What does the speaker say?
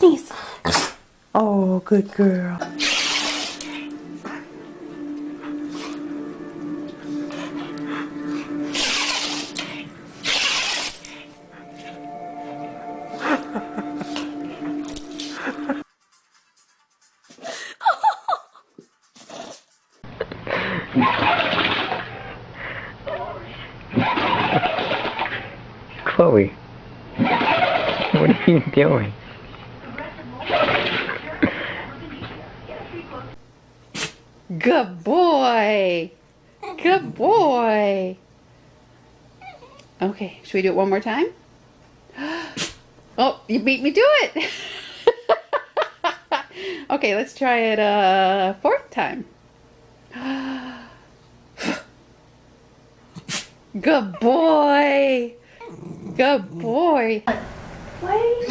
sneeze. Oh, good girl. Chloe, what are you doing? Good boy. Good boy. Okay, should we do it one more time? Oh, you beat me to it. Okay, let's try it a fourth time. Good boy. Good boy. Wait.